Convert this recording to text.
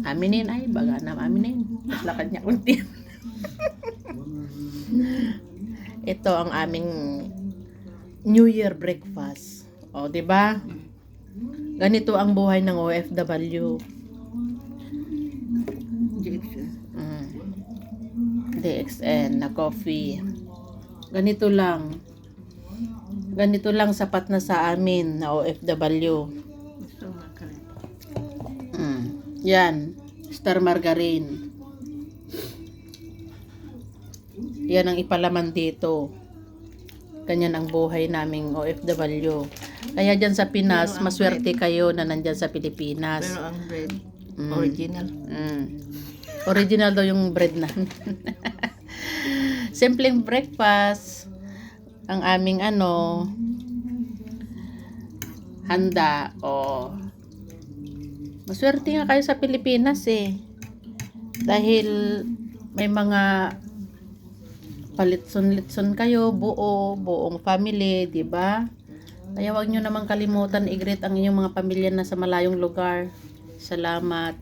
Aminin ay, baga na aminin. Lakad niya kunti. Ito ang aming New Year breakfast. O, di ba? Ganito ang buhay ng OFW. DXN na coffee. Ganito lang. Ganito lang sapat na sa amin na OFW. Yan. Star margarine. Yan ang ipalaman dito. Ganyan ang buhay naming OFW. Kaya dyan sa Pinas, maswerte kayo na nandyan sa Pilipinas. Pero ang bread, original. Original daw yung bread na. Simpleng breakfast. Ang aming handa. Maswerte nga kayo sa Pilipinas eh. Dahil may mga palitson-litson kayo, buong family, di ba? Kaya wag nyo naman kalimutan i-greet ang inyong mga pamilya na sa malayong lugar. Salamat.